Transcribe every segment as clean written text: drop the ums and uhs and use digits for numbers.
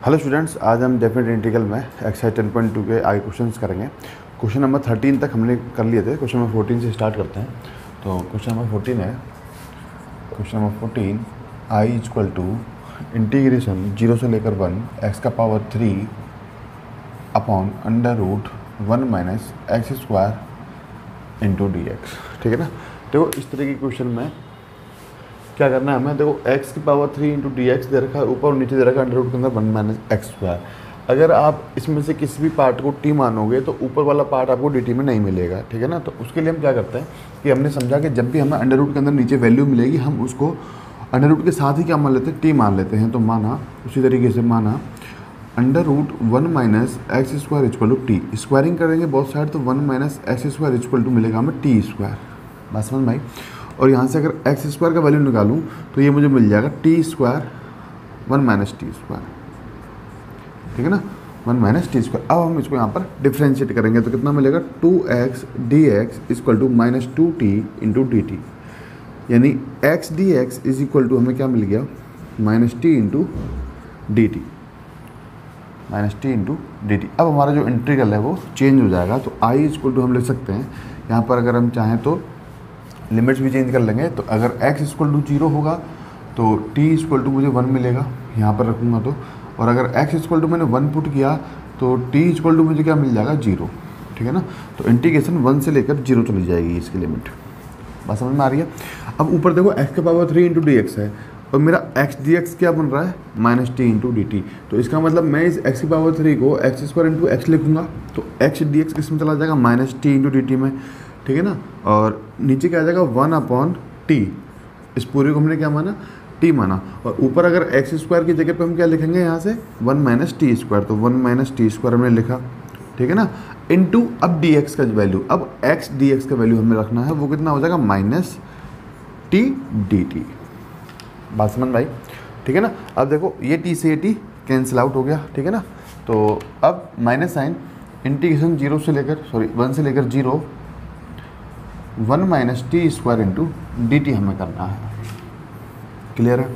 Hello students, आज हम definite integral में एक्सरसाइज 10.2 के आगे क्वेश्चंस करेंगे। क्वेश्चन नंबर 13 तक हमने कर लिए थे। क्वेश्चन नंबर 14 से स्टार्ट करते हैं। तो क्वेश्चन नंबर 14 है, question number 14 I equal to integration 0 से लेकर 1 एक्स का power 3 upon under root 1 minus x square into d x. ठीक है ना। देखो इस तरह के क्वेश्चन में क्या करना है हमें, देखो x की पावर 3 इंटू डी एक्स दे रखा है, ऊपर और नीचे दे रखा है अंडर रूट के अंदर 1 माइनस एक्स स्क्वायर। अगर आप इसमें से किसी भी पार्ट को t मानोगे तो ऊपर वाला पार्ट आपको dt में नहीं मिलेगा। ठीक है ना। तो उसके लिए हम क्या करते हैं कि हमने समझा कि जब भी हमें अंडर रूट के अंदर नीचे वैल्यू मिलेगी हम उसको अंडर रूट के साथ ही क्या मान लेते हैं, t मान लेते हैं। तो माना उसी तरीके से माना under root 1 minus x square equal to t, squaring करेंगे बहुत साइड तो 1 minus x square equal to मिलेगा हमें टी स्क्वायर। बात समझ में आई। और यहाँ से अगर एक्स स्क्वायर का वैल्यू निकालूँ तो ये मुझे मिल जाएगा T square 1 minus t square. ठीक है ना, 1 माइनस टी स्क्वायर। अब हम इसको यहाँ पर डिफ्रेंशिएट करेंगे तो कितना मिलेगा, 2x dx equal to minus 2t into d t, यानी x dx is equal to हमें क्या मिल गया, minus t into d t, minus t into d t. अब हमारा जो इंटीग्रल है वो चेंज हो जाएगा। तो i इक्वल टू हम लिख सकते हैं यहाँ पर, अगर हम चाहें तो लिमिट्स भी चेंज कर लेंगे। तो अगर x इक्वल टू 0 होगा तो t इक्वल टू मुझे 1 मिलेगा, यहाँ पर रखूँगा तो। और अगर x इक्वल टू मैंने 1 पुट किया तो t इक्वल टू मुझे क्या मिल जाएगा, 0। ठीक है ना। तो इंटीग्रेशन 1 से लेकर 0 चली जाएगी इसकी लिमिट। बात समझ में आ रही है। अब ऊपर देखो x के पावर 3 इंटू डी एक्स है और मेरा x डी एक्स क्या बन रहा है, minus t into d T. तो इसका मतलब मैं इस x की पावर 3 को एक्स स्क्वायर इंटू एक्स लिखूँगा तो x डी एक्स किस में चला जाएगा, minus t into d T में। ठीक है ना। और नीचे क्या आ जाएगा 1 अपॉन टी, इस पूरे को हमने क्या माना, टी माना। और ऊपर अगर एक्स स्क्वायर की जगह पे हम क्या लिखेंगे यहाँ से 1 माइनस टी स्क्वायर, तो 1 माइनस टी स्क्वायर हमने लिखा। ठीक है ना। इनटू अब डी एक्स का वैल्यू, अब एक्स डी एक्स का वैल्यू हमें रखना है, वो कितना हो जाएगा, माइनस टी डी टी। बात समझ भाई। ठीक है ना। अब देखो ये टी से ये टी कैंसिल आउट हो गया। ठीक है ना। तो अब माइनस साइन इंटीग्रेशन 0 से लेकर 1 से लेकर 0 1 minus t square into d T हमें करना है। क्लियर है।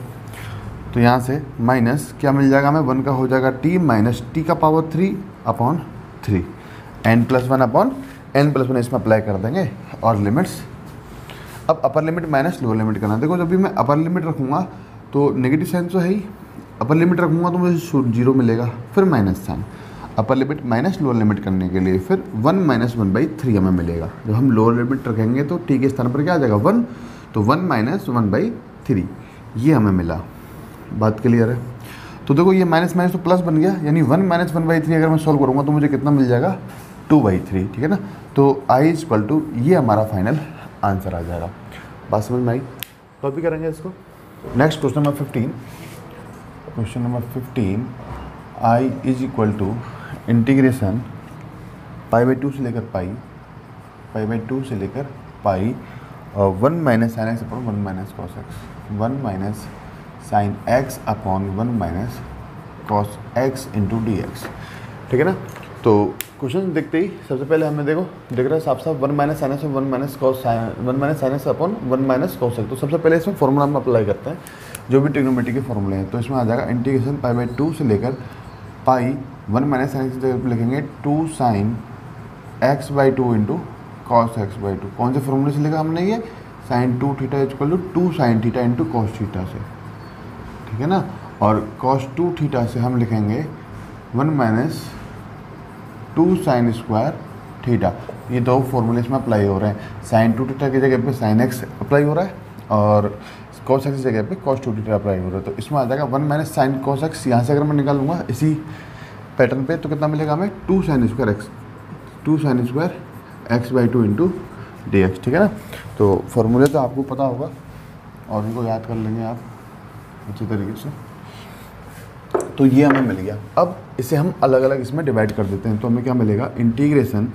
तो यहाँ से माइनस क्या मिल जाएगा हमें, 1 का हो जाएगा टी माइनस टी का power 3 upon 3, n plus 1 upon n plus 1 इसमें अप्लाई कर देंगे। और लिमिट्स, अब अपर लिमिट माइनस लोअर लिमिट करना। देखो जब भी मैं अपर लिमिट रखूँगा तो नेगेटिव साइन तो है ही, अपर लिमिट रखूँगा तो मुझे 0 मिलेगा, फिर minus sign, upper limit minus lower limit करने के लिए फिर 1 माइनस 1/3 हमें मिलेगा। जब हम लोअर लिमिट रखेंगे तो टी के स्थान पर क्या आ जाएगा 1, तो 1 माइनस 1/3 ये हमें मिला। बात क्लियर है। तो देखो ये माइनस माइनस तो प्लस बन गया, यानी 1 माइनस 1/3 अगर मैं सॉल्व करूँगा तो मुझे कितना मिल जाएगा, 2/3। ठीक है ना। तो आई इक्वल टू ये हमारा फाइनल आंसर आ जाएगा। बात समझ में आई। कॉपी करेंगे इसको। Next question number 15, question number 15 I is equal to integration π/2 से लेकर π/2 से लेकर पाई और 1 minus sine x upon 1 minus cos x, 1 minus sine x upon 1 minus cos x into d x. ठीक है ना। तो क्वेश्चन देखते ही सबसे पहले हमें देखो दिख रहा है साफ साफ 1 minus sine x 1 minus cos 1 minus sine x upon 1 minus cos x. तो सबसे पहले इसमें फॉर्मूला हम अप्लाई करते हैं जो भी ट्रिग्नोमेट्री के फॉर्मूले हैं। तो इसमें आ जाएगा इंटीग्रेशन π/2 से लेकर पाई 1 माइनस साइन एक्स की जगह पर लिखेंगे 2 sine x/2 into cos x/2। कौन से फॉर्मूले से लिखा हमने, ये sine 2 theta equal to 2 sine theta into cos theta से। ठीक है ना। और कॉस 2 थीटा से हम लिखेंगे 1 माइनस 2 साइन स्क्वायर थीटा। ये दो फॉर्मूले इसमें अप्लाई हो रहे हैं। साइन 2 थीटा की जगह पे साइन एक्स अप्लाई हो रहा है और कॉस एक्स की जगह पे कॉस 2 थीटा अप्लाई हो रहा है। तो इसमें आ जाएगा 1 माइनस साइन कॉस एक्स। यहाँ से अगर मैं निकालूंगा इसी पैटर्न पे तो कितना मिलेगा हमें, 2 sine square x, 2 sine square x/2 into d x. ठीक है ना। तो फॉर्मूले तो आपको पता होगा और इनको याद कर लेंगे आप अच्छी तरीके से। तो ये हमें मिल गया। अब इसे हम अलग अलग इसमें डिवाइड कर देते हैं। तो हमें क्या मिलेगा, इंटीग्रेशन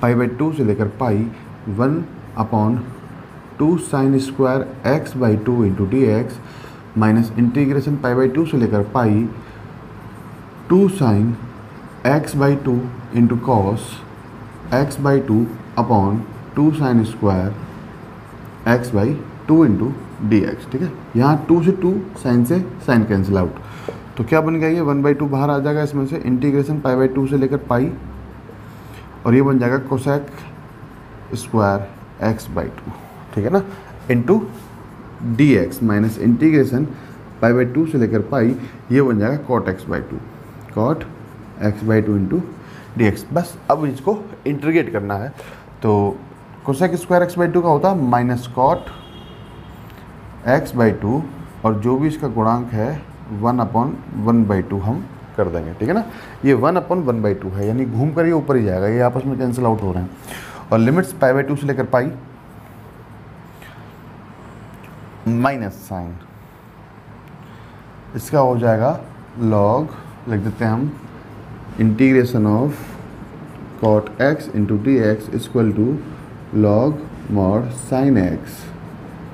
π/2 से लेकर pi 1 upon 2 sine square x/2 into d x minus integration π/2 से लेकर pi 2 sine x/2 into cos x/2 upon 2 sine square x/2 into d x. ठीक है। यहाँ 2 से 2 साइन से साइन कैंसिल आउट, तो क्या बन गया ये 1/2 बाहर आ जाएगा इसमें से, इंटीग्रेशन π/2 से लेकर पाई, और ये बन जाएगा कोसेक स्क्वायर x/2, ठीक है ना, इंटू dx माइनस इंटीग्रेशन π/2 से लेकर पाई, ये बन जाएगा cot x/2, cot x/2 into dx। बस अब इसको इंटीग्रेट करना है, तो कोसेक स्क्वायर x/2 का होता है माइनस कॉट x/2, और जो भी इसका गुणांक है 1/1/2 हम कर देंगे, ठीक है ना। ये 1/1/2 है, यानी घूम कर ये ऊपर ही जाएगा, ये आपस में कैंसिल आउट हो रहे हैं। और लिमिट्स π/2 से लेकर पाई, माइनस साइन इसका हो जाएगा लॉग, लिख देते हैं हम, integration of cot x into d x equal to log mod sine x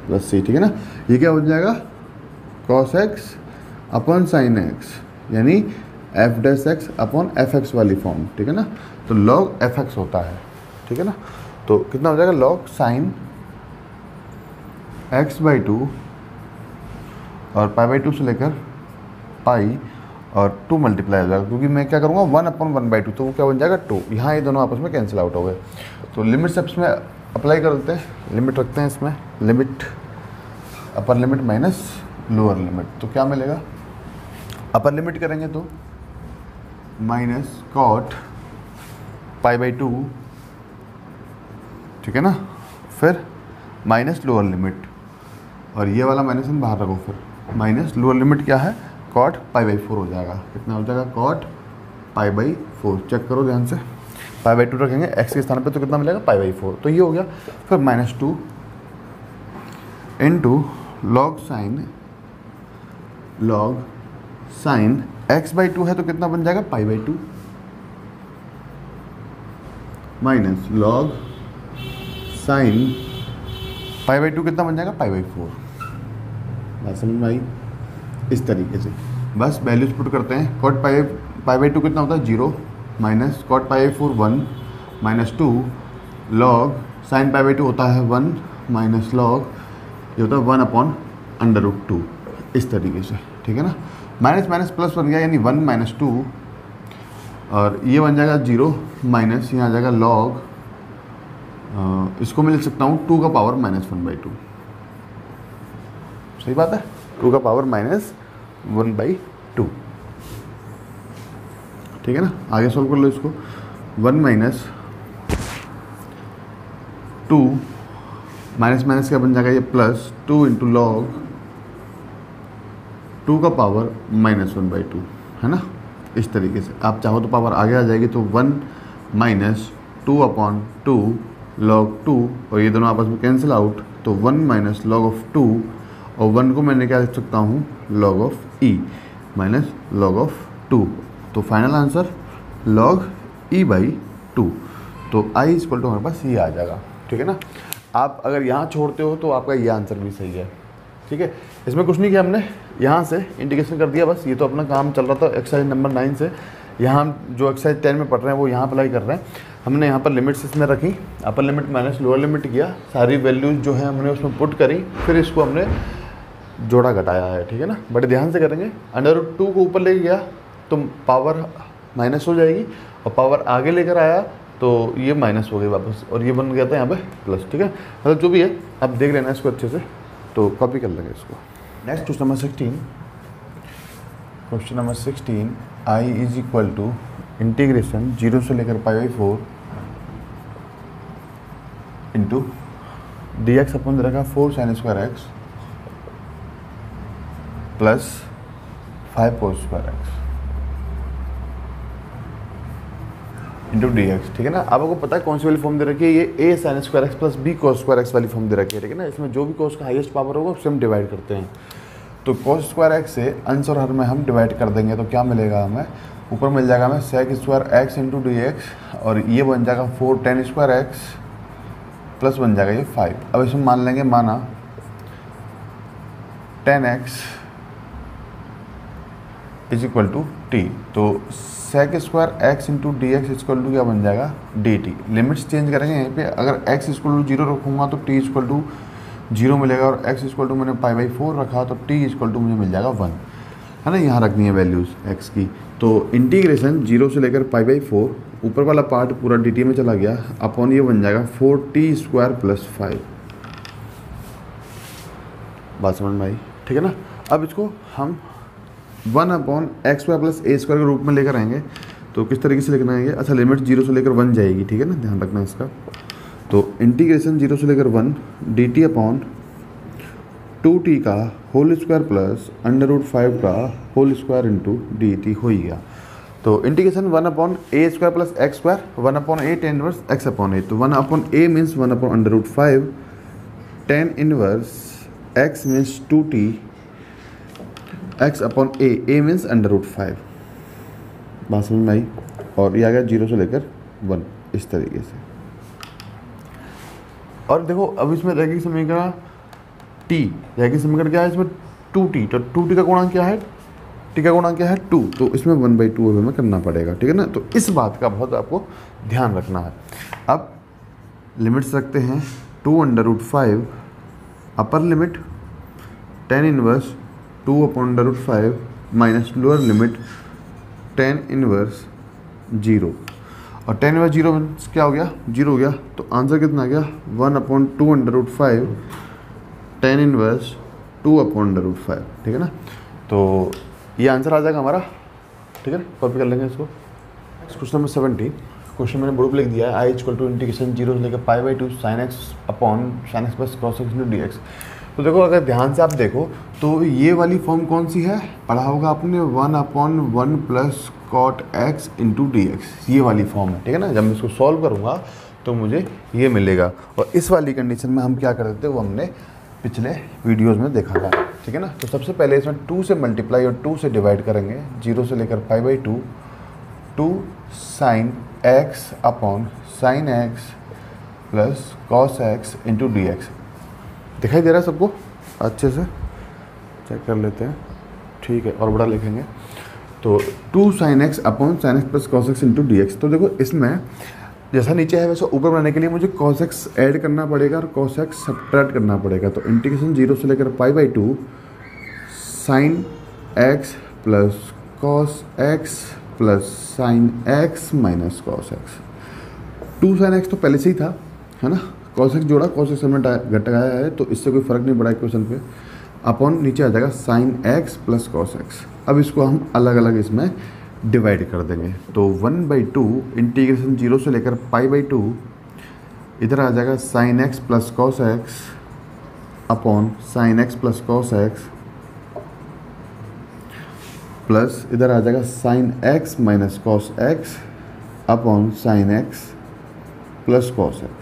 plus c, ठीक है ना। ये क्या हो जाएगा cos x upon sine x, यानी f' अपॉन fx वाली फॉर्म, ठीक है ना। तो log fx होता है, ठीक है ना। तो कितना हो जाएगा log साइन x/2 और π/2 से लेकर पाई और 2 मल्टीप्लाई हो जाएगा, क्योंकि मैं क्या करूँगा 1/1/2, तो वो क्या बन जाएगा 2। यहाँ ये दोनों आपस में कैंसिल आउट हो गए। तो लिमिट सब इसमें अप्लाई कर देते हैं, लिमिट रखते हैं इसमें, limit upper limit minus lower limit, तो क्या मिलेगा, अपर लिमिट करेंगे तो माइनस कॉट π/2, ठीक है ना, फिर माइनस लोअर लिमिट, और ये वाला माइनस हम बाहर रखो, फिर माइनस लोअर लिमिट क्या है कॉट π/4 हो जाएगा। कितना हो जाएगा कॉट π/4, चेक करो ध्यान से, π/2 रखेंगे x के स्थान पे तो कितना मिलेगा π/4, तो ये हो गया। फिर -2 इंटू लॉग साइन x/2 है तो कितना बन जाएगा π/2 माइनस लॉग साइन π/2 कितना बन जाएगा π/4। बात समझ में आई, इस तरीके से बस वैल्यूज पुट करते हैं। कॉट π/2 कितना होता है 0, माइनस कॉट π/4 1, -2 लॉग साइन π/2 होता है 1, माइनस लॉग ये होता है 1/√2, इस तरीके से, ठीक है ना। माइनस माइनस प्लस बन गया, यानी 1 - 2, और ये बन जाएगा 0, माइनस यहाँ आ जाएगा लॉग, इसको मैं लिख सकता हूँ 2 का पावर -1/2, सही बात है, 2 का पावर -1/2, ठीक है ना। आगे सॉल्व कर लो इसको, 1 - 2 माइनस माइनस क्या बन जाएगा ये प्लस 2 इंटू लॉग 2 का पावर -1/2, है ना। इस तरीके से आप चाहो तो पावर आगे आ जाएगी, तो 1 - 2/2 log 2, और ये दोनों आपस में कैंसिल आउट, तो 1 - log of 2, और 1 को मैंने क्या लिख सकता हूँ log of e minus log of 2, तो फाइनल आंसर log e/2, तो i = हमारे पास ये आ जाएगा, ठीक है ना। आप अगर यहाँ छोड़ते हो तो आपका ये आंसर भी सही है, ठीक है। इसमें कुछ नहीं किया हमने, यहाँ से इंटीग्रेशन कर दिया बस, ये तो अपना काम चल रहा था एक्सरसाइज नंबर 9 से। यहाँ हम जो एक्सरसाइज 10 में पढ़ रहे हैं वो यहाँ अप्लाई कर रहे हैं। हमने यहाँ पर लिमिट्स इसमें रखी, अपर लिमिट माइनस लोअर लिमिट किया, सारी वैल्यूज जो है हमने उसमें पुट करी, फिर इसको हमने जोड़ा घटाया है, ठीक है ना। बड़े ध्यान से करेंगे। √2 को ऊपर लेके गया तो पावर माइनस हो जाएगी, और पावर आगे लेकर आया तो ये माइनस हो गई वापस, और ये बन गया था यहाँ पे प्लस, ठीक है। मतलब जो भी है आप देख लेना इसको अच्छे से, तो कॉपी कर लेंगे इसको। Next question number 16, i = integration 0 से लेकर π/4 इंटू dx अपन दे रखा 4 sin² x plus 5 cos² x into dx, ठीक है ना। आपको पता है कौन सी वाली फॉर्म दे रखी है, ये a sin² x plus b cos² x वाली फॉर्म दे रखी है, ठीक है ना। इसमें जो भी cos का हाईएस्ट पावर होगा उससे हम डिवाइड करते हैं, तो cos² x से अंश और हर में हम डिवाइड कर देंगे, तो क्या मिलेगा हमें, ऊपर मिल जाएगा हमें sec² x इंटू dx, और ये बन जाएगा 4 tan² x प्लस बन जाएगा ये 5। अब इसमें मान लेंगे, माना tan x = t, तो sec² x into dx equal to क्या बन जाएगा dt। लिमिट्स चेंज करेंगे यहाँ पे, अगर x = 0 रखूँगा तो t = 0 मिलेगा, और x = मैंने π/4 रखा तो t = मुझे मिल जाएगा 1, है है ना, यहाँ रखनी है वैल्यूज़ x की। तो इंटीग्रेशन 0 से लेकर π/4, ऊपर वाला पार्ट पूरा dt में चला गया, अपॉन ये बन जाएगा 4t² + 5। बात समझ में आई, ठीक है ना। अब इसको हम 1/x² + a² के रूप में लेकर आएंगे। तो किस तरीके से लिखना है? अच्छा, लिमिट 0 से लेकर 1 जाएगी, ठीक है ना, ध्यान रखना इसका। तो इंटीग्रेशन 0 से लेकर 1 dt अपॉन 2t का होल स्क्वायर प्लस √5 का होल स्क्वायर इंटू dt हो ही गया। तो integration 1/a² + x², 1/a tan 1 x/a। तो 1/a means 1/√5, tan 1 x means 2t, x/a, a means √5। बात समझ में आई। और ये आ गया 0 से लेकर 1 इस तरीके से। और देखो अब इसमें रैखिक समीकरण t, रैखिक समीकरण क्या है इसमें? 2t। तो 2t का गुणांक क्या है? t का गुणांक क्या है? 2। तो इसमें 1/2 हमें करना पड़ेगा, ठीक है ना। तो इस बात का बहुत आपको ध्यान रखना है। अब लिमिट्स रखते हैं 2/5, upper limit tan 1 2/√5 minus lower limit tan 1 0। और tan 1 0 मीन्स क्या हो गया? 0 हो गया। तो आंसर कितना आ गया? 1/2/5 tan 1 2/√5, ठीक है ना। तो ये आंसर आ जाएगा हमारा, ठीक है ना। कॉपी कर लेंगे इसको। Question number 70। क्वेश्चन मैंने बोर्ड पे लिख दिया है, i = इंटीग्रेशन 0 से लेकर π/2 sin x upon sin x + cos x × dx। तो देखो, अगर ध्यान से आप देखो तो ये वाली फॉर्म कौन सी है? पढ़ा होगा आपने 1/1 + cot x × dx, ये वाली फॉर्म है, ठीक है ना। जब मैं इसको सॉल्व करूँगा तो मुझे ये मिलेगा। और इस वाली कंडीशन में हम क्या करते थे वो हमने पिछले वीडियोस में देखा था, ठीक है ना। तो सबसे पहले इसमें 2 से मल्टीप्लाई और 2 से डिवाइड करेंगे। 0 से लेकर π/2 2 sin x upon sin x + cos x × dx। दिखाई दे रहा है सबको? अच्छे से चेक कर लेते हैं, ठीक है। और बड़ा लिखेंगे तो 2 sin x upon sin x + cos x × dx। तो देखो, इसमें जैसा नीचे है वैसा ऊपर बनाने के लिए मुझे cos x ऐड करना पड़ेगा और cos x सब्ट्रैक्ट करना पड़ेगा। तो इंटीग्रेशन 0 से लेकर π/2 sin x + cos x + sin x - cos x। 2 sin x तो पहले से ही था, है ना। cos x जोड़ा, cos x हमने घटाया है, तो इससे कोई फ़र्क नहीं पड़ा इक्वेशन पे। अपॉन नीचे आ जाएगा sin x + cos x। अब इसको हम अलग अलग इसमें डिवाइड कर देंगे। तो 1/2 इंटीग्रेशन 0 से लेकर π/2, इधर आ जाएगा sin x + cos x upon sin x + cos x, plus इधर आ जाएगा sin x - cos x upon sin x + cos x,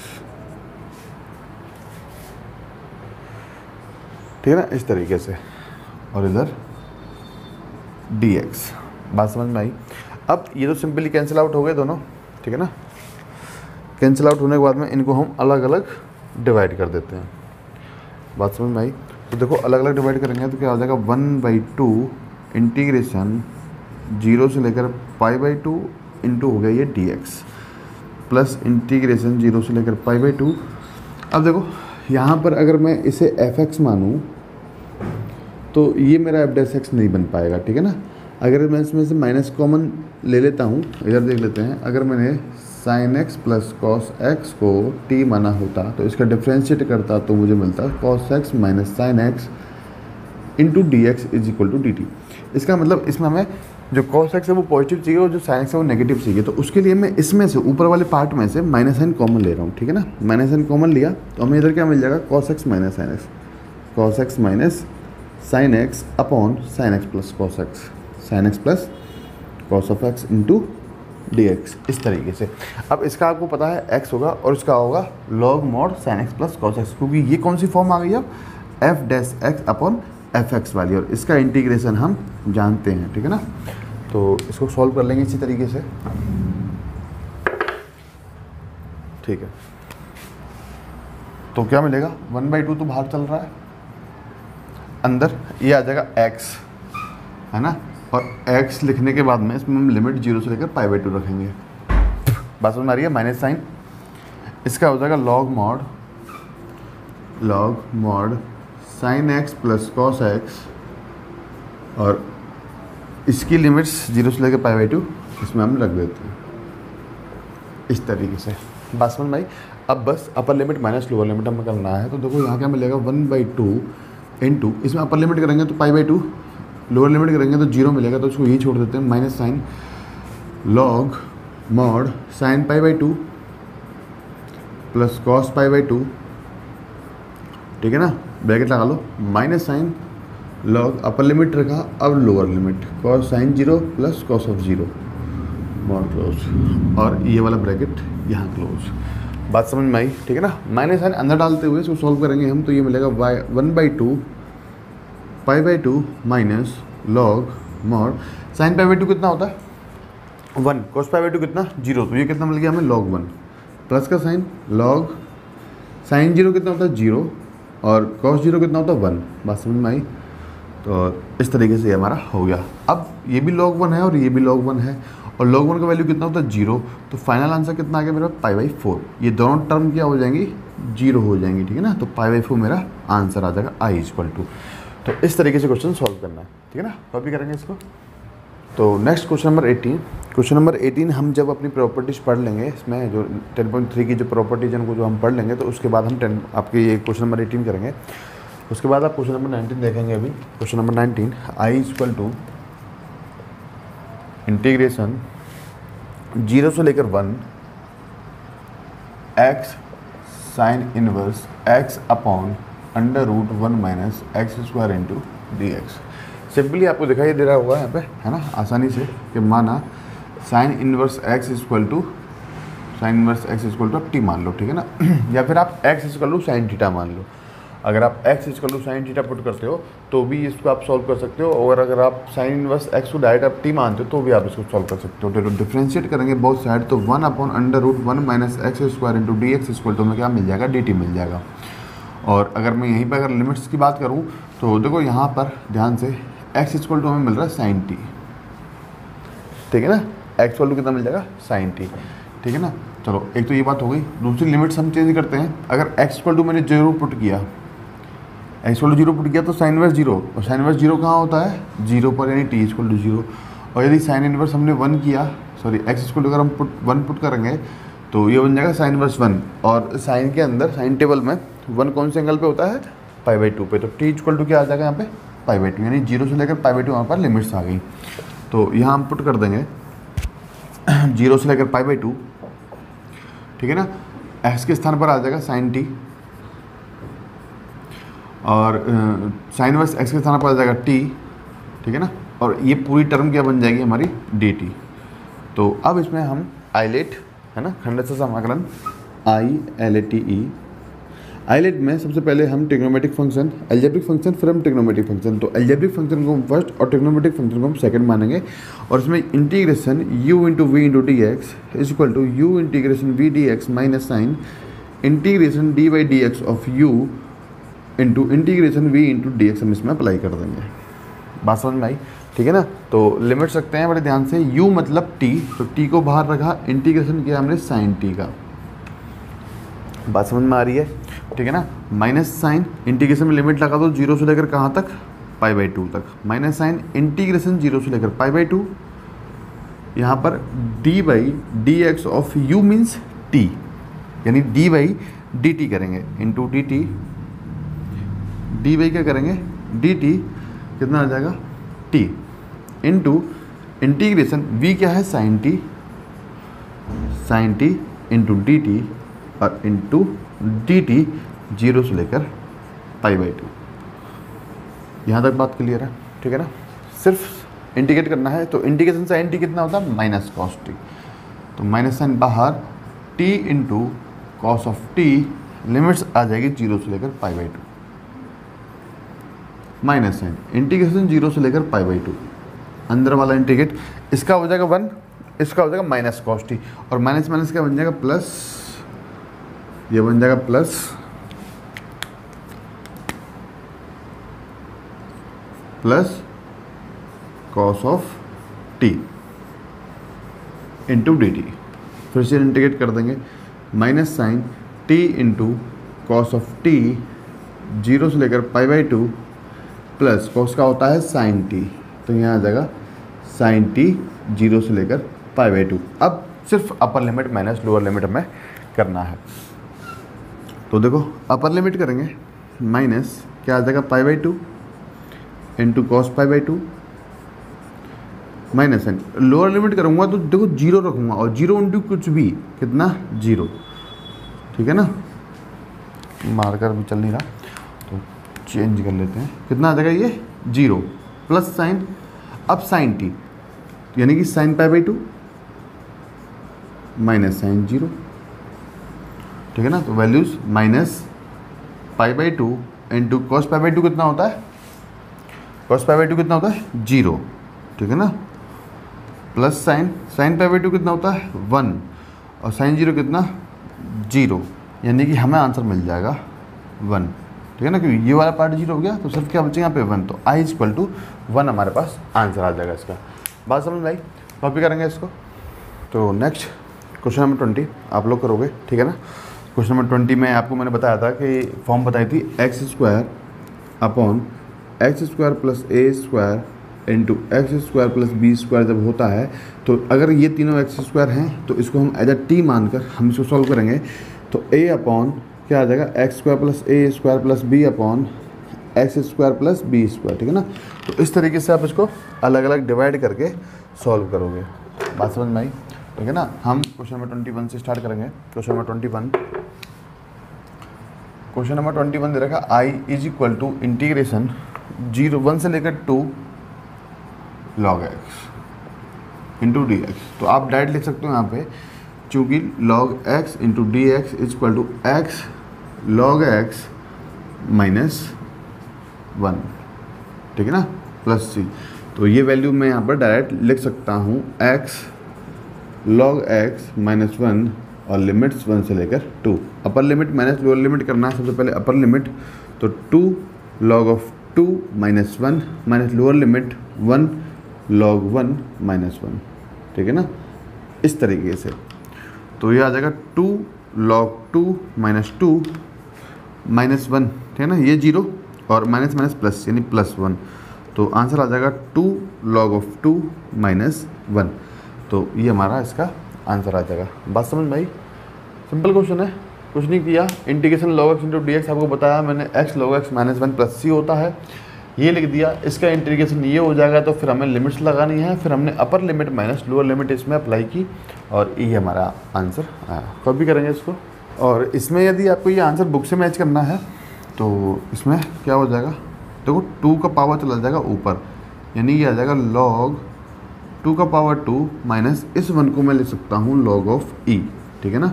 ठीक है ना, इस तरीके से। और इधर dx। बात समझ में आई। अब ये तो सिंपली कैंसिल आउट हो गए दोनों, ठीक है ना। कैंसिल आउट होने के बाद में इनको हम अलग अलग डिवाइड कर देते हैं। बात समझ में आई। तो देखो, अलग अलग डिवाइड करेंगे तो क्या आ जाएगा? 1/2 इंटीग्रेशन 0 से लेकर π/2 इंटू हो गया ये dx, प्लस इंटीग्रेशन 0 से लेकर π/2। अब देखो, यहाँ पर अगर मैं इसे fx मानूँ तो ये मेरा f' नहीं बन पाएगा, ठीक है ना। अगर मैं इसमें से माइनस कॉमन ले लेता हूँ, इधर देख लेते हैं। अगर मैंने sin x + cos x को t माना होता तो इसका डिफ्रेंशिएट करता तो मुझे मिलता cos x - sin x × dx = dt। इसका मतलब इसमें हमें जो cos x है वो पॉजिटिव चाहिए और जो sin x है वो नेगेटिव चाहिए। तो उसके लिए मैं इसमें से ऊपर वाले पार्ट में से -n कॉमन ले रहा हूँ, ठीक है ना। -n कॉमन लिया तो हमें इधर क्या मिल जाएगा? cos x - sin x, cos x - sin x upon sin x + cos x, sin x + cos of x × dx, इस तरीके से। अब इसका आपको पता है x होगा और इसका होगा log mod sin x + cos x, क्योंकि ये कौन सी फॉर्म आ गई अब? f' अपॉन fx वाली, और इसका इंटीग्रेशन हम जानते हैं, ठीक है ना। तो इसको सॉल्व कर लेंगे इसी तरीके से, ठीक है। तो क्या मिलेगा? 1/2 तो बाहर चल रहा है, अंदर ये आ जाएगा x, है ना। और x लिखने के बाद में इसमें हम लिमिट 0 से लेकर π/2 रखेंगे। बात समझ में आ रही है? माइनस साइन, इसका हो जाएगा log mod sin x + cos x, और इसकी लिमिट्स 0 से लेकर π/2 इसमें हम रख देते हैं इस तरीके से। बात समझ में आई। अब बस upper limit minus lower limit हमें करना है। तो देखो यहाँ क्या मिलेगा 1/2 इंटू, इसमें अपर लिमिट करेंगे तो π/2, लोअर लिमिट करेंगे तो 0 मिलेगा, तो उसको यही छोड़ देते हैं। Minus sine log mod sine π/2 plus cos π/2, ठीक है ना, ब्रैकेट लगा लो। Minus sine log upper limit रखा, अब lower limit cos sine 0 plus cos of 0 mod close, और ये वाला ब्रैकेट यहाँ क्लोज। बात समझ में आई, ठीक है ना। माइनस साइन अंदर डालते हुए इसको सॉल्व करेंगे हम, तो ये मिलेगा 1/2 π/2 माइनस लॉग मॉड साइन π/2 कितना होता है 1, कॉस π/2 कितना 0, तो ये कितना मिल गया हमें log 1 प्लस का साइन लॉग साइन 0 कितना होता है 0 और कॉस 0 कितना होता है 1। बात समझ में आई। तो इस तरीके से ये हमारा हो गया। अब ये भी log 1 है और ये भी log 1 है, और log 1 का वैल्यू कितना होता है 0, तो फाइनल आंसर कितना आ गया मेरा π/4। ये दोनों टर्म क्या हो जाएंगी 0 हो जाएंगी, ठीक है ना। तो π/4 मेरा आंसर आ जाएगा I = तो इस तरीके से क्वेश्चन सॉल्व करना है, ठीक है ना। कॉपी करेंगे इसको। तो next question number 18। Question number 18 हम जब अपनी प्रॉपर्टीज पढ़ लेंगे, इसमें जो 10.3 की जो प्रॉपर्टीज हैं उनको जो हम पढ़ लेंगे, तो उसके बाद हम आपके ये क्वेश्चन नंबर 18 करेंगे। उसके बाद आप क्वेश्चन नंबर 19 देखेंगे। अभी क्वेश्चन नंबर 19 I = इंटीग्रेशन 0 से लेकर 1 x sine inverse x upon √1 - x² into dx। Simply आपको दिखाई दे रहा होगा यहाँ पे, है ना, आसानी से, कि माना साइन इनवर्स x = t मान लो, ठीक है ना, या फिर आप x = sin थीटा मान लो। अगर आप x = sin थीटा पुट करते हो तो भी इसको आप सॉल्व कर सकते हो, और अगर आप साइन इनवर्स x को डायरेक्ट आप t मानते हो तो भी आप इसको सॉल्व कर सकते हो। तो डिफ्रेंशिएट करेंगे बोथ साइड, तो 1/√1 - x² इंटू dx = में क्या मिल जाएगा dt मिल जाएगा। और अगर मैं यहीं पर अगर लिमिट्स की बात करूँ तो देखो यहाँ पर ध्यान से x = हमें मिल रहा है sin t, ठीक है ना, x वैल्यू कितना मिल जाएगा sin t, ठीक है ना। चलो एक तो ये बात हो गई। दूसरी लिमिट्स हम चेंज करते हैं। अगर x = मैंने 0 पुट किया, x = 0 पुट किया तो साइन इनवर्स 0, और साइन इनवर्स 0 कहाँ होता है 0 पर, यानी t = 0। और यदि साइन इनवर्स हमने 1 किया, सॉरी x = अगर हम 1 पुट करेंगे तो ये बन जाएगा साइन इनवर्स 1, और साइन के अंदर साइन टेबल में 1 कौन से एंगल पे होता है π/2 पे, तो t = क्या आ जाएगा यहाँ पे π/2, यानी 0 से लेकर π/2 हमारे पास लिमिट्स आ गई। तो यहाँ हम पुट कर देंगे 0 से लेकर π/2, ठीक है ना, x के स्थान पर आ जाएगा sin t, और साइन इनवर्स x के स्थान पर आ जाएगा t, ठीक है ना, और ये पूरी टर्म क्या बन जाएगी हमारी dt। तो अब इसमें हम आइलेट, है ना, खंडस्थ समाकलन ILATE, आइलेट में सबसे पहले हम ट्रिग्नोमेट्रिक फंक्शन, अलजेब्रिक फंक्शन, फिर हम ट्रिग्नोमेट्रिक फंक्शन। तो अलजेब्रिक फंक्शन को हम फर्स्ट और ट्रिग्नोमेट्रिक फंक्शन को हम सेकंड मानेंगे, और इसमें integration u × v × dx = u integration v dx minus sign integration d/dx of u into integration v × dx हम इसमें अप्लाई कर देंगे। बात समझ में आई, ठीक है ना। तो लिमिट रखते हैं बड़े ध्यान से। u मतलब t, तो t को बाहर रखा, इंटीग्रेशन किया हमने साइन t का। बात समझ में आ रही है, ठीक है ना। माइनस साइन इंटीग्रेशन में लिमिट लगा दो 0 से लेकर कहाँ तक π/2 तक, माइनस साइन इंटीग्रेशन 0 से लेकर π/2, यहाँ पर d/dx of u means t, यानी d/dt करेंगे इंटू dt, dy क्या करेंगे dt, कितना आ जाएगा t इंटू इंटीग्रेशन v क्या है sin t इंटू dt, और इंटू dt 0 से लेकर π/2। यहाँ तक बात क्लियर है, ठीक है ना। सिर्फ इंटीग्रेट करना है, तो इंटीग्रेशन साइन t कितना होता है माइनस कॉस t, तो माइनस साइन बाहर, t into cos of t, limits आ जाएगी 0 से लेकर π/2, माइनस साइन इंटीग्रेशन 0 से लेकर π/2, अंदर वाला इंटीग्रेट, इसका हो जाएगा 1, इसका हो जाएगा माइनस कॉस t, और माइनस माइनस क्या बन जाएगा प्लस, ये बन जाएगा plus cos of t into d t. फिर से इंटीग्रेट कर देंगे, minus sine t into cos of t 0 से लेकर π/2 प्लस कॉस का होता है साइन t, तो यहाँ आ जाएगा साइन टी 0 से लेकर π/2। अब सिर्फ अपर लिमिट माइनस लोअर लिमिट हमें करना है। तो देखो अपर लिमिट करेंगे माइनस क्या आ जाएगा π/2 into cos π/2 minus n. Lower limit करूँगा तो देखो 0 रखूँगा और 0 इंटू कुछ भी कितना 0, ठीक है ना। मार्कर भी चल नहीं रहा तो चेंज कर लेते हैं। कितना आ जाएगा ये 0 प्लस साइन, अब साइन टी यानी कि साइन π/2 माइनस साइन 0, ठीक है ना। तो वैल्यूज माइनस π/2 इंटू कॉस π/2 कितना होता है, कॉस π/2 कितना होता है 0, ठीक है ना, प्लस साइन π/2 कितना होता है 1 और साइन 0 कितना 0, यानी कि हमें आंसर मिल जाएगा 1, ठीक है ना। क्योंकि ये वाला पार्ट 0 हो गया तो सिर्फ क्या बचेगा यहाँ पे 1, तो i = 1 हमारे पास आंसर आ जाएगा इसका। बात समझ में आई, कॉपी करेंगे इसको। तो नेक्स्ट क्वेश्चन नंबर 20 आप लोग करोगे, ठीक है ना। क्वेश्चन नंबर 20 में आपको मैंने बताया था कि फॉर्म बताई थी x² upon x² plus a² into x² plus b² जब होता है तो अगर ये तीनों x² हैं तो इसको हम एज अ टी मानकर हम इसको सॉल्व करेंगे। तो a अपॉन क्या आ जाएगा x² plus a² plus b upon x² plus b², ठीक है ना। तो इस तरीके से आप इसको अलग अलग डिवाइड करके सॉल्व करोगे। बात समझ में आई, ठीक है ना। हम क्वेश्चन नंबर 21 से स्टार्ट करेंगे। क्वेश्चन नंबर 21 दे रखा i = इंटीग्रेशन 1 से लेकर 2 log x into d x. तो आप डायरेक्ट लिख सकते हो यहाँ पे, चूँकि log x into d x = x log x minus 1, ठीक है ना, प्लस c। तो ये वैल्यू मैं यहाँ पर डायरेक्ट लिख सकता हूँ x log x माइनस 1 और लिमिट्स 1 से लेकर 2। अपर लिमिट माइनस लोअर लिमिट करना है। सबसे पहले अपर लिमिट, तो 2 log of 2 minus 1 minus lower limit 1 log 1 minus 1, ठीक है ना, इस तरीके से। तो ये आ जाएगा 2 log 2 माइनस 2 माइनस 1, ठीक है ना, ये 0 और माइनस माइनस प्लस यानी प्लस 1। तो आंसर आ जाएगा 2 log of 2 माइनस 1। तो ये हमारा इसका आंसर आ जाएगा। बात समझ में आई, सिंपल क्वेश्चन है, कुछ नहीं किया। Integration log x into d x आपको बताया मैंने, x log x minus 1 plus c होता है, ये लिख दिया। इसका इंटीग्रेशन ये हो जाएगा तो फिर हमें लिमिट्स लगानी है, फिर हमने अपर लिमिट माइनस लोअर लिमिट इसमें अप्लाई की और ये हमारा आंसर आया। कॉपी करेंगे इसको। और इसमें यदि आपको ये आंसर बुक से मैच करना है तो इसमें क्या हो जाएगा, देखो 2 का पावर चला जाएगा ऊपर, यानी ये आ जाएगा log 2 का पावर 2 माइनस इस 1 को मैं लिख सकता हूँ log ऑफ e, ठीक है ना।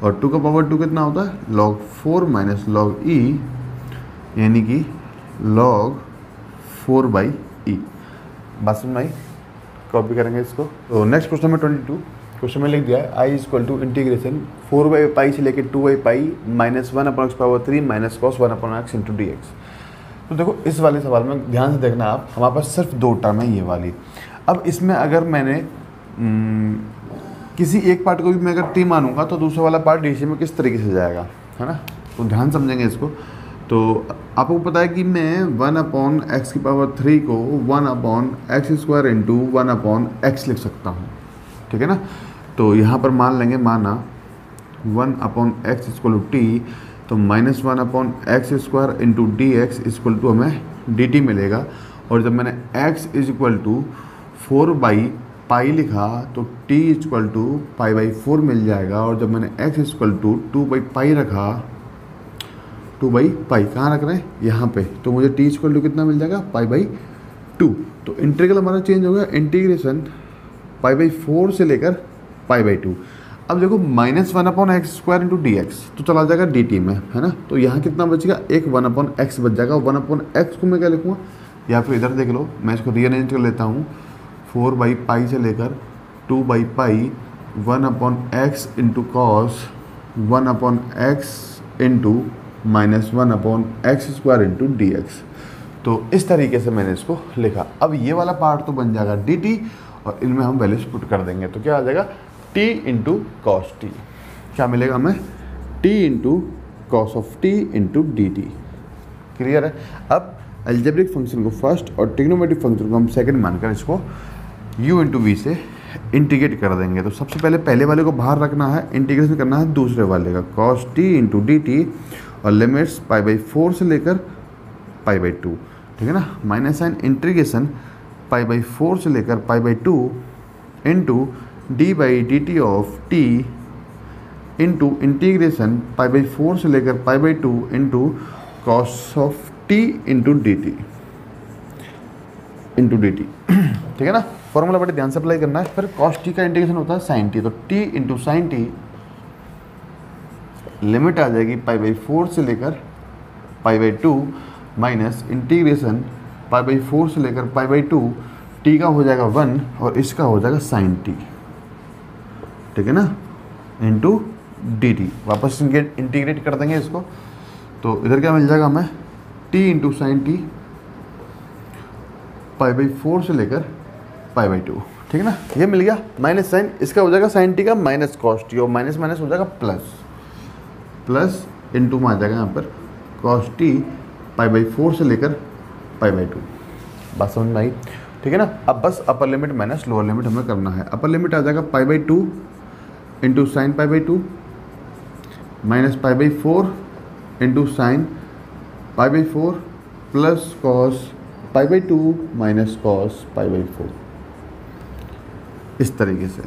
और 2 का पावर 2 कितना होता है log 4 माइनस log e, यानी कि log 4/e। बात समझ में आई, कॉपी करेंगे इसको। तो नेक्स्ट क्वेश्चन नंबर 22 क्वेश्चन में लिख दिया है i = इंटीग्रेशन 4/π से लेकर 2/π minus 1/x³ minus cos 1/x into d x. तो देखो इस वाले सवाल में ध्यान से देखना आप, हमारे पास सिर्फ 2 टर्म है ये वाली। अब इसमें अगर मैंने किसी एक पार्ट को भी मैं अगर t मानूंगा तो दूसरा वाला पार्ट डी में किस तरीके से जाएगा, है ना। तो ध्यान समझेंगे इसको। तो आपको पता है कि मैं 1/x³ को 1/x² इंटू 1/x लिख सकता हूँ, ठीक है ना। तो यहाँ पर मान लेंगे, माना 1/x = t, तो minus 1/x² into d x = हमें dt मिलेगा। और जब मैंने x = 4/π लिखा तो t = π/4 मिल जाएगा। और जब मैंने x = 2/π रखा, 2/π कहाँ रख रहे हैं यहाँ पे, तो मुझे t = कितना मिल जाएगा π/2। तो इंटीग्रल हमारा चेंज हो गया, इंटीग्रेशन π/4 से लेकर π/2। अब देखो minus 1/x² into d x तो चला जाएगा dt में, है ना। तो यहाँ कितना बचेगा, एक 1/x बच जाएगा। 1/x को मैं क्या लिखूँगा, या फिर इधर देख लो, मैं इसको रीअरेंज कर लेता हूँ। 4/π से लेकर 2/π 1/x into cos 1/x into minus 1/x² into d x. तो इस तरीके से मैंने इसको लिखा। अब ये वाला पार्ट तो बन जाएगा dt और इनमें हम वैल्यूज पुट कर देंगे। तो क्या आ जाएगा, t इंटू कॉस टी, क्या मिलेगा हमें, t into cos of t into d T. Clear है। अब एल्जेब्रिक फंक्शन को फर्स्ट और ट्रिग्नोमेट्रिक फंक्शन को हम सेकंड मानकर इसको u इंटू वी से इंटीग्रेट कर देंगे। तो सबसे पहले वाले को बाहर रखना है, इंटीग्रेशन करना है दूसरे वाले का, cos t into d T और लिमिट्स π/4 से लेकर π/2, ठीक है ना। माइनस साइन इंटीग्रेशन π/4 से लेकर π/2 into d/dt of t into integration π/4 से लेकर π/2 into cos of t into d t, ठीक है ना। फॉर्मूला बड़े ध्यान से अप्लाई करना है। फिर कॉस टी का इंटीग्रेशन होता है साइन टी, तो t into sine t limit आ जाएगी π/4 से लेकर π/2 माइनस इंटीग्रेशन π/4 से लेकर π/2, t का हो जाएगा 1 और इसका हो जाएगा साइन टी, ठीक है ना, इंटू डी टी। वापस इंटीग्रेट कर देंगे इसको, तो इधर क्या मिल जाएगा हमें, t इंटू साइन टी π/4 से लेकर π/2, ठीक है ना। ये मिल गया। माइनस साइन इसका हो जाएगा साइन टी का माइनस कॉस टी और माइनस माइनस हो जाएगा प्लस इंटू में आ जाएगा यहाँ पर कॉस टी π/4 से लेकर π/2। बात समझ में आई, ठीक है ना। अब बस upper limit minus lower limit हमें करना है। अपर लिमिट आ जाएगा π/2 into sine π/2 minus π/4 into sine π/4 plus cos π/2 minus cos π/4, इस तरीके से,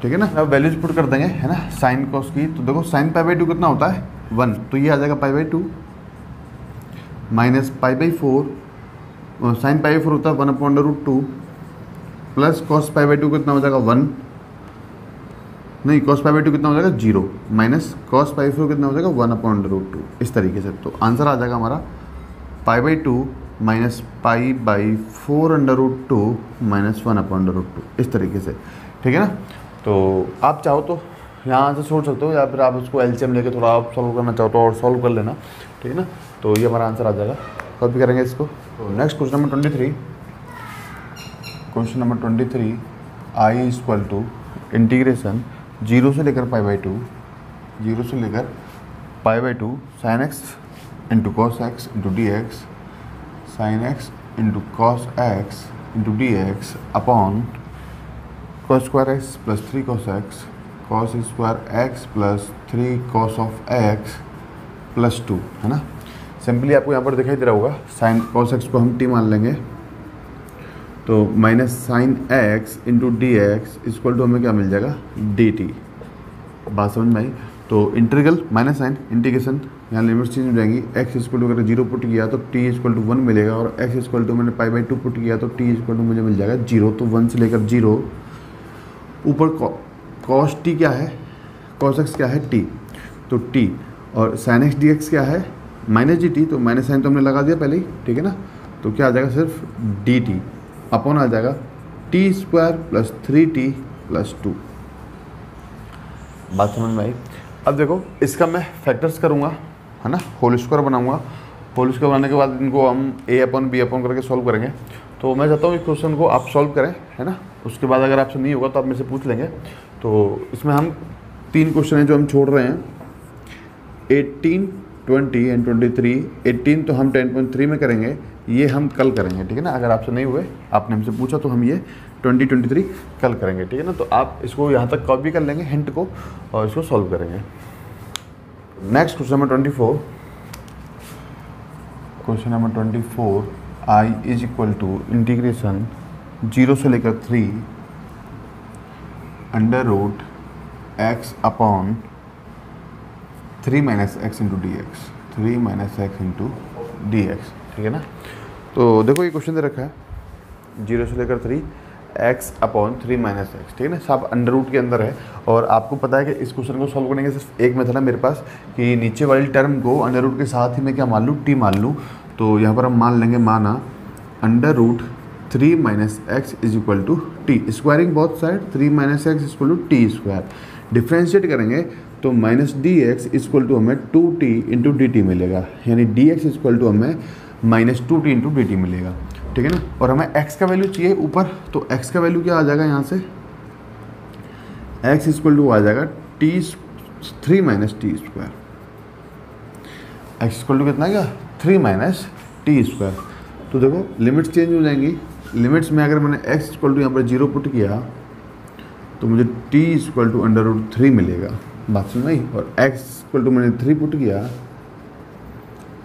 ठीक है ना। अब वैल्यूज पुट कर देंगे, है ना, साइन कॉस की। तो देखो साइन π/2 कितना होता है 1, तो ये आ जाएगा π/2 माइनस π/4, साइन π/4 होता है 1/√2 प्लस कॉस π/2 कितना हो जाएगा 1, नहीं cos π/2 कितना हो जाएगा 0 माइनस cos π/4 कितना हो जाएगा 1/√2, इस तरीके से। तो आंसर आ जाएगा हमारा π/2 माइनस π/4√2 माइनस 1/√2, इस तरीके से, ठीक है ना। तो आप चाहो तो यहाँ से सोच सकते हो या फिर आप उसको एलसीएम लेके थोड़ा आप सॉल्व करना चाहो तो और सॉल्व कर लेना, ठीक है ना। तो ये हमारा आंसर आ जाएगा। कॉपी करेंगे इसको। तो next question number 23, question number 23 I equal to integration 0 से लेकर π/2 sine x into cos x into d x, sine x into cos x into d x upon cos square x plus 3 cos x, cos square x plus 3 cos of x plus 2, है ना। Simply आपको यहाँ पर दिखाई दे रहा होगा, sign cos x को हम t मान लेंगे, तो minus sine x into d x equal to हमें क्या मिल जाएगा डी टी। बात समझ में आई। तो इंटीग्रल माइनस साइन इंटीग्रेशन, यहाँ लिमिट चेंज हो जाएंगी। एक्स इक्वल टू अगर 0 पुट किया तो t इक्वल टू 1 मिलेगा और एक्स इक्वल टू मैंने π/2 पुट किया तो t इक्वल टू मुझे मिल जाएगा 0। तो 1 से लेकर 0, ऊपर cos t क्या है, cos x क्या है t, तो t, और sin x dx क्या है माइनस डी टी, तो माइनस साइन तो हमने लगा दिया पहले ही, ठीक है ना। तो क्या आ जाएगा सिर्फ डी टी अपॉन आ जाएगा T square plus 3t plus 2। बात समझ में आई। अब देखो इसका मैं फैक्टर्स करूँगा, है ना, होल स्क्वायर बनाऊँगा। होल स्क्वायर बनाने के बाद इनको हम a अपॉन b अपॉन करके सॉल्व करेंगे। तो मैं चाहता हूँ इस क्वेश्चन को आप सॉल्व करें, है ना। उसके बाद अगर आपसे नहीं होगा तो आप मेरे से पूछ लेंगे। तो इसमें हम 3 क्वेश्चन हैं जो हम छोड़ रहे हैं, 18, 20 एंड 23। 18 तो हम 10.3 में करेंगे, ये हम कल करेंगे, ठीक है ना। अगर आपसे नहीं हुए, आपने हमसे पूछा तो हम ये 20, 23 कल करेंगे, ठीक है ना। तो आप इसको यहाँ तक कॉपी कर लेंगे हिंट को और इसको सॉल्व करेंगे। Next question number 24, question number 24 I is equal to integration 0 से लेकर 3 under root x upon 3 minus x into d x, 3 minus x into d x, ठीक है ना। तो देखो ये क्वेश्चन दे रखा है 0 से लेकर 3 एक्स अपॉन 3 माइनस एक्स, ठीक है ना। सब अंडर रूट के अंदर है और आपको पता है कि इस क्वेश्चन को सॉल्व करने के सिर्फ एक मेथड है मेरे पास कि नीचे वाली टर्म को अंडर रूट के साथ ही मैं क्या मान लूँ, टी मान लूँ। तो यहाँ पर हम मान लेंगे, माना under root 3 minus x is equal to t, squaring both side 3 minus x is equal to t square. Differentiate करेंगे तो minus d x equal to हमें 2t इंटू डी टी मिलेगा, यानी डी एक्स इक्वल टू हमें minus 2t into d t मिलेगा, ठीक है ना। और हमें x का वैल्यू चाहिए ऊपर, तो x का वैल्यू क्या आ जाएगा यहाँ से, x इक्वल टू आ जाएगा 3 minus t square. x equal to कितना क्या 3 माइनस टी स्क्वायर। तो देखो लिमिट्स चेंज हो जाएंगी, लिमिट्स में अगर मैंने x इक्वल टू यहाँ पर 0 पुट किया तो मुझे t इक्वल टू √3 मिलेगा, बात सुन नहीं। और x इक्वल टू मैंने 3 पुट किया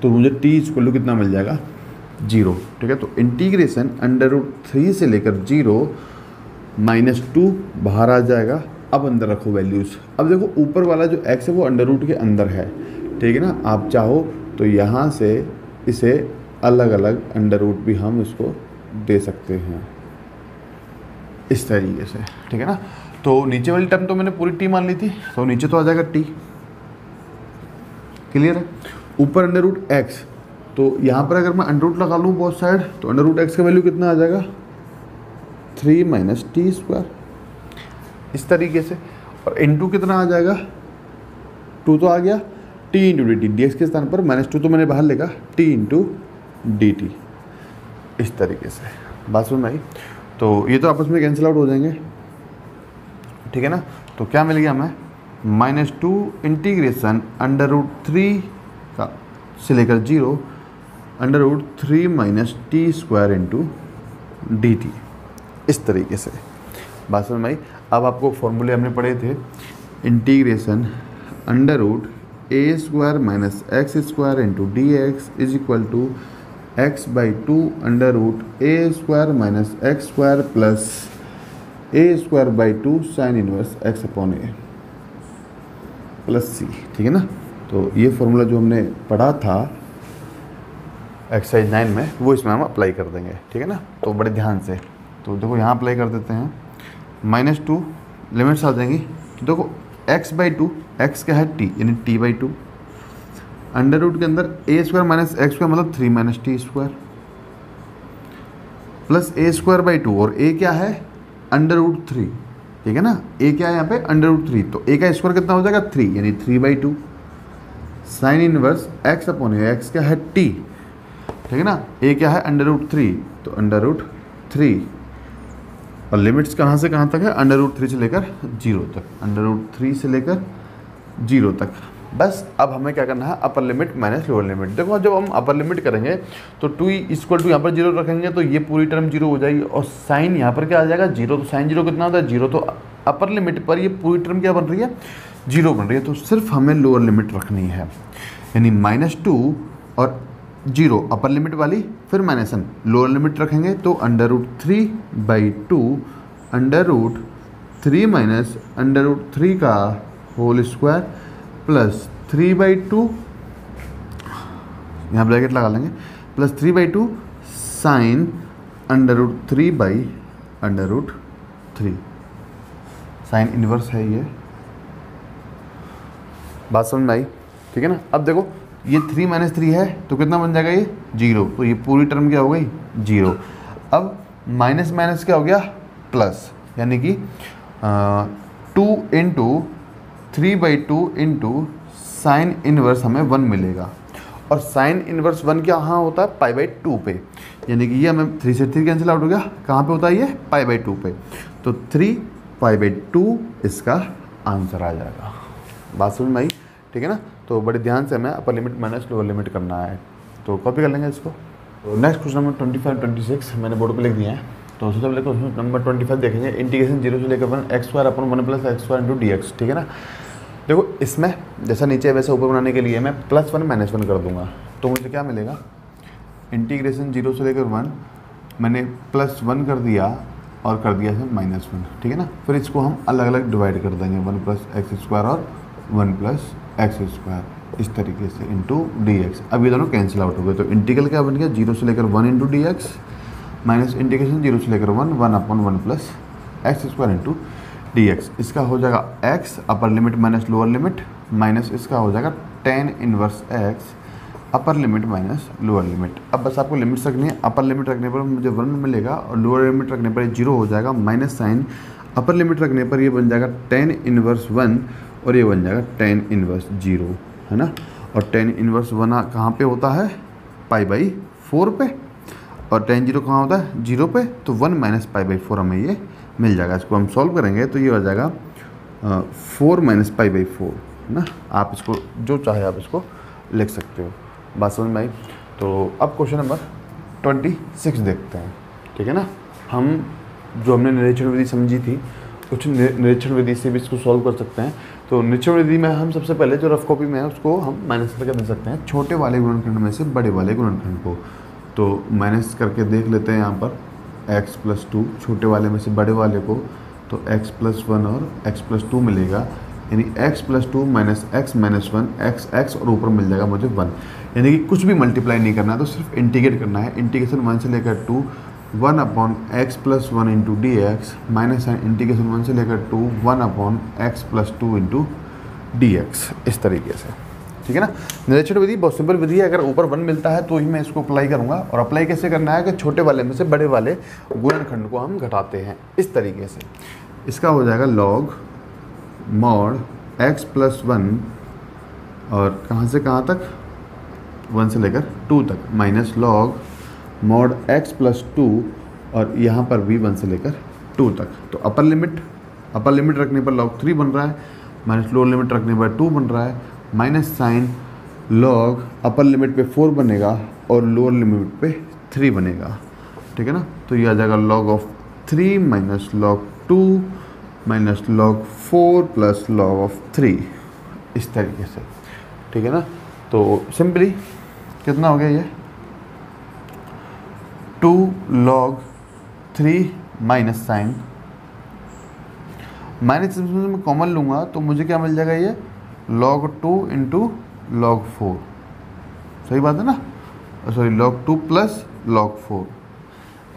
तो मुझे t इक्वल टू कितना मिल जाएगा, 0। ठीक है, तो इंटीग्रेशन √3 से लेकर 0 -2 बाहर आ जाएगा। अब अंदर रखो वैल्यूज़। अब देखो ऊपर वाला जो x है वो अंडर के अंदर है, ठीक है ना। आप चाहो तो यहाँ से इसे अलग अलग अंडर भी हम इसको दे सकते हैं इस तरीके से, ठीक है ना। तो नीचे वाली टर्म तो मैंने पूरी t मान ली थी, तो नीचे तो आ जाएगा t, क्लियर है। ऊपर √x, तो यहाँ पर अगर मैं अंडर लगा लूँ बोथ साइड तो √x का वैल्यू कितना आ जाएगा, 3 - t², इस तरीके से। और इनटू कितना आ जाएगा, 2 तो आ गया, t × dt, dx के स्थान पर -2 तो मैंने बाहर लेगा, t × dt, इस तरीके से। बात सुन भाई, तो ये तो आपस में कैंसिल आउट हो जाएंगे, ठीक है ना। तो क्या मिल गया हमें, -2 इंटीग्रेशन √3 का से लेकर 0 √3 - t² × dt, इस तरीके से। बात समझ में आई। अब आपको फॉर्मूले हमने पढ़े थे, integration √a² - x² × dx is equal to x/2 √a² - x² plus a² sin inverse x/a plus c, ठीक है ना। तो ये फॉर्मूला जो हमने पढ़ा था एक्सरसाइज 9 में, वो इसमें हम अप्लाई कर देंगे, ठीक है ना। तो बड़े ध्यान से, तो देखो यहाँ अप्लाई कर देते हैं। -2 लिमिट्स आ जाएंगी, तो देखो x/2, x क्या है t, यानी t/2, अंडर के अंदर a² - x² मतलब 3 - t² प्लस a²/2, और a क्या है, √3, ठीक है ना। a क्या है यहाँ पे, √3, तो a का स्क्वायर कितना हो जाएगा, 3, यानी 3/2 साइन इनवर्स x/a, x क्या है t, ठीक है ना। a क्या है, √3, तो √3, और लिमिट्स कहाँ से कहाँ तक है, √3 से लेकर 0 तक, √3 से लेकर 0 तक। बस अब हमें क्या करना है, upper limit minus lower limit. देखो जब हम अपर लिमिट करेंगे तो 2 इक्वल टू यहाँ पर 0 रखेंगे तो ये पूरी टर्म 0 हो जाएगी, और साइन यहाँ पर क्या आ जाएगा, 0। तो साइन 0 कितना होता है, 0। तो अपर लिमिट पर ये पूरी टर्म क्या बन रही है, 0 बन रही है। तो सिर्फ हमें लोअर लिमिट रखनी है, यानी -2 और 0 अपर लिमिट वाली, फिर -1 लोअर लिमिट रखेंगे तो √3/2 √3 - √3 का होल स्क्वायर प्लस 3/2, यहाँ ब्रैकेट लगा लेंगे, प्लस 3/2 साइन √3/√3, साइन इनवर्स है ये। बात समझ में आई, ठीक है ना। अब देखो ये 3 - 3 है तो कितना बन जाएगा, ये 0, तो ये पूरी टर्म क्या हो गई, 0। अब माइनस माइनस क्या हो गया, प्लस, यानी कि 2 × 3/2 × साइन इनवर्स हमें 1 मिलेगा, और साइन इनवर्स 1 क्या हाँ होता है, π/2 पे, यानी कि ये हमें 3 से 3 कैंसिल आउट हो गया, कहाँ पे होता है ये, π/2 पे, तो 3 π/2 इसका आंसर आ जाएगा। बात समझ में आई, ठीक है ना। तो बड़े ध्यान से हमें अपर लिमिट माइनस लोअर लिमिट करना है, तो कॉपी कर लेंगे इसको। तो नेक्स्ट क्वेश्चन नंबर 25, 26 मैंने बोर्ड पे लिख दिया है। तो सबसे पहले क्वेश्चन नंबर 25 देखेंगे, इंटीग्रेशन 0 से लेकर 1 x² / 1 + x² × dx, ठीक है ना। देखो इसमें जैसा नीचे है वैसा ऊपर बनाने के लिए मैं +1 -1 कर दूंगा, तो मुझे क्या मिलेगा, इंटीग्रेशन 0 से लेकर 1 मैंने +1 कर दिया और कर दिया है -1, ठीक है ना। फिर इसको हम अलग अलग डिवाइड कर देंगे, 1 + x² और 1 + x², इस तरीके से इंटू dx। अब ये दोनों कैंसिल आउट हो गए, तो इंटीग्रल क्या बन गया, 0 से लेकर 1 × dx माइनस इंटीग्रेशन 0 से लेकर 1 1/1 + x² × dx। इसका हो जाएगा x अपर limit minus lower limit, minus इसका हो जाएगा tan इनवर्स x अपर लिमिट माइनस लोअर लिमिट। अब बस आपको लिमिट्स रखनी है, अपर लिमिट रखने पर मुझे 1 मिलेगा और लोअर लिमिट रखने पर 0 हो जाएगा, माइनस साइन अपर लिमिट रखने पर ये बन जाएगा tan इनवर्स 1 और ये बन जाएगा tan इनवर्स 0, है ना। और tan इनवर्स 1 कहाँ पे होता है, π/4 पे, और tan 0 कहाँ होता है, 0 पे, तो 1 - π/4 हमें ये मिल जाएगा। इसको हम सॉल्व करेंगे तो ये हो जाएगा 4 - π/4, है ना। आप इसको जो चाहे आप इसको लिख सकते हो। बात समझ में आई। तो अब क्वेश्चन नंबर 26 देखते हैं, ठीक है ना। हम जो हमने निरीक्षण विधि समझी थी उस निरीक्षण विधि से भी इसको सॉल्व कर सकते हैं। तो निरीक्षण विधि में हम सबसे पहले जो रफ कॉपी में है उसको हम माइनस करके दे सकते हैं छोटे वाले गुणनखंड में से बड़े वाले गुणनखंड को। तो माइनस करके देख लेते हैं यहाँ पर x + 2 छोटे वाले में से बड़े वाले को, तो x + 1 और x + 2 मिलेगा, यानी x + 2 - x - 1 x और ऊपर मिल जाएगा मुझे 1। यानी कि कुछ भी मल्टीप्लाई नहीं करना है, तो सिर्फ इंटीग्रेट करना है। इंटीग्रेशन 1 से लेकर 2 1/x + 1 × dx माइनस इंटीग्रेशन 1 से लेकर 2 1/x + 2 × dx, इस तरीके से। ठीक है ना। निरीक्षण विधि बहुत सिंपल विधि है। अगर ऊपर 1 मिलता है तो ही मैं इसको अप्लाई करूंगा। और अप्लाई कैसे करना है कि छोटे वाले में से बड़े वाले गुणनखंड को हम घटाते हैं इस तरीके से। इसका हो जाएगा log mod x + 1 और कहाँ से कहाँ तक, 1 से लेकर 2 तक, माइनस log mod x + 2 और यहाँ पर भी 1 से लेकर 2 तक। तो अपर लिमिट रखने पर log 3 बन रहा है, माइनस लोअर लिमिट रखने पर 2 बन रहा है, minus sign log upper limit पे 4 बनेगा और लोअर लिमिट पे 3 बनेगा। ठीक है ना। तो ये आ जाएगा log of 3 minus log 2 minus log 4 plus log of 3, इस तरीके से। ठीक है ना। तो सिंपली कितना हो गया ये 2 log 3 माइनस साइन, माइनस में मैं कॉमन लूँगा तो मुझे क्या मिल जाएगा, ये log 2 × log 4, सही बात है ना, सॉरी log 2 प्लस log 4।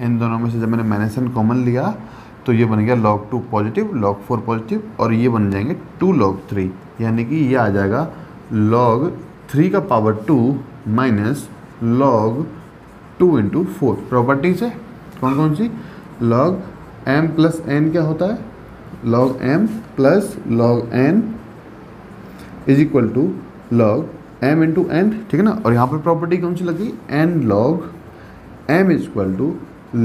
इन दोनों में से जब मैंने माइनस एन कॉमन लिया तो ये बन गया log 2 पॉजिटिव log 4 पॉजिटिव और ये बन जाएंगे 2 log 3, यानी कि ये आ जाएगा log 3 का पावर 2 माइनस log 2 × 4। प्रॉपर्टी से कौन कौन सी, log m + n क्या होता है, log m + log n = log m × n। ठीक है ना। और यहाँ पर प्रॉपर्टी कौन सी लगी, n log m =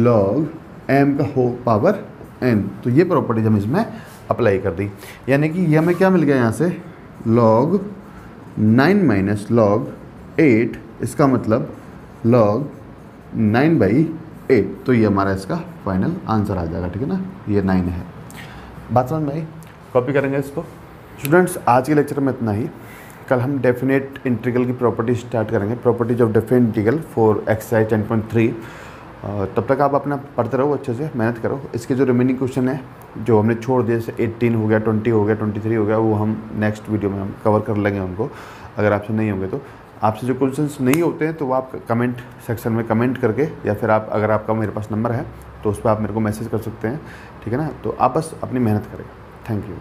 log m का होल पावर n। तो ये प्रॉपर्टीज हम इसमें अप्लाई कर दी, यानी कि ये हमें क्या मिल गया यहाँ से log 9 - log 8, इसका मतलब log 9/8। तो ये हमारा इसका फाइनल आंसर आ जाएगा। ठीक है ना, ये 9 है। बात समझ में आई। कॉपी करेंगे इसको। स्टूडेंट्स आज के लेक्चर में इतना ही। कल हम डेफिनेट इंटीग्रल की प्रॉपर्टी स्टार्ट करेंगे, properties of definite integral for exercise 10.3। तब तक आप अपना पढ़ते रहो, अच्छे से मेहनत करो। इसके जो रिमेनिंग क्वेश्चन है जो हमने छोड़ दिए, जैसे 18 हो गया, 20 हो गया, 23 हो गया, वो हम नेक्स्ट वीडियो में हम कवर कर लेंगे उनको। अगर आपसे नहीं होंगे तो आपसे जो क्वेश्चंस नहीं होते हैं तो वो आप कमेंट सेक्शन में कमेंट करके, या फिर आप अगर आपका मेरे पास नंबर है तो उस पर आप मेरे को मैसेज कर सकते हैं। ठीक है ना। तो आप बस अपनी मेहनत करें। Thank you.